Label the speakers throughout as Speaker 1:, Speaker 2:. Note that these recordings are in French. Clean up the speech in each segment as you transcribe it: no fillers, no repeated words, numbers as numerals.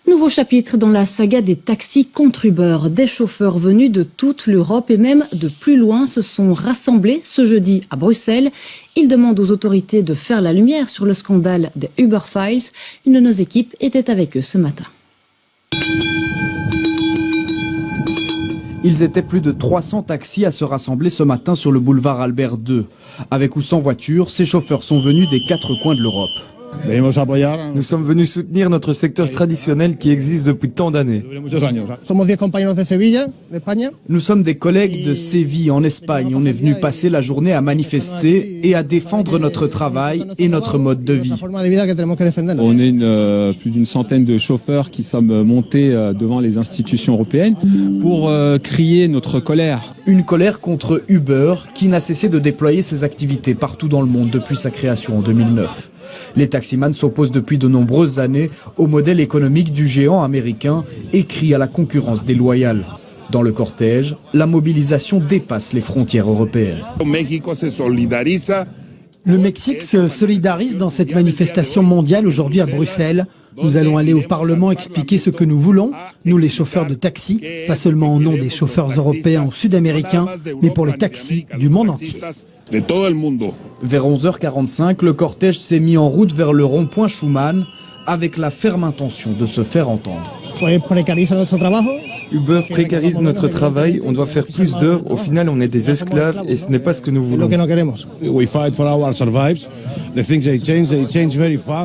Speaker 1: Nouveau chapitre dans la saga des taxis contre Uber. Des chauffeurs venus de toute l'Europe et même de plus loin se sont rassemblés ce jeudi à Bruxelles. Ils demandent aux autorités de faire la lumière sur le scandale des Uber Files. Une de nos équipes était avec eux ce matin.
Speaker 2: Ils étaient plus de 300 taxis à se rassembler ce matin sur le boulevard Albert II. Avec ou sans voiture, ces chauffeurs sont venus des 4 coins de l'Europe.
Speaker 3: Nous sommes venus soutenir notre secteur traditionnel qui existe depuis tant d'années.
Speaker 2: Nous sommes des collègues de Séville en Espagne. On est venus passer la journée à manifester et à défendre notre travail et notre mode de vie.
Speaker 4: On est plus d'une centaine de chauffeurs qui sommes montés devant les institutions européennes pour crier notre colère.
Speaker 2: Une colère contre Uber qui n'a cessé de déployer ses activités partout dans le monde depuis sa création en 2009. Les taximans s'opposent depuis de nombreuses années au modèle économique du géant américain et crient à la concurrence déloyale. Dans le cortège, la mobilisation dépasse les frontières européennes.
Speaker 5: Le Mexique se solidarise dans cette manifestation mondiale aujourd'hui à Bruxelles. Nous allons aller au Parlement expliquer ce que nous voulons, nous les chauffeurs de taxi, pas seulement au nom des chauffeurs européens ou sud-américains, mais pour les taxis du monde entier.
Speaker 2: Vers 11h45, le cortège s'est mis en route vers le rond-point Schuman avec la ferme intention de se faire entendre.
Speaker 3: Uber précarise notre travail, on doit faire plus d'heures, au final on est des esclaves et ce n'est pas ce que nous voulons.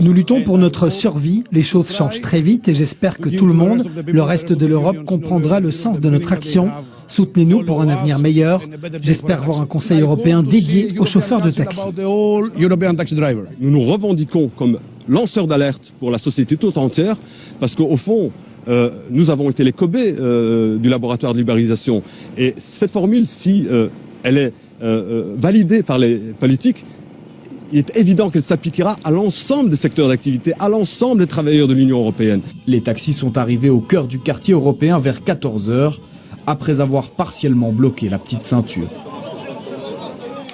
Speaker 5: Nous luttons pour notre survie, les choses changent très vite et j'espère que tout le monde, le reste de l'Europe, comprendra le sens de notre action. Soutenez-nous pour un avenir meilleur. J'espère voir un Conseil européen dédié aux chauffeurs de taxi.
Speaker 6: Nous nous revendiquons comme lanceurs d'alerte pour la société toute entière parce qu'au fond, nous avons été les Kobe du laboratoire de libéralisation. Et cette formule, si elle est validée par les politiques, il est évident qu'elle s'appliquera à l'ensemble des secteurs d'activité, à l'ensemble des travailleurs de l'Union européenne.
Speaker 2: Les taxis sont arrivés au cœur du quartier européen vers 14h, après avoir partiellement bloqué la petite ceinture.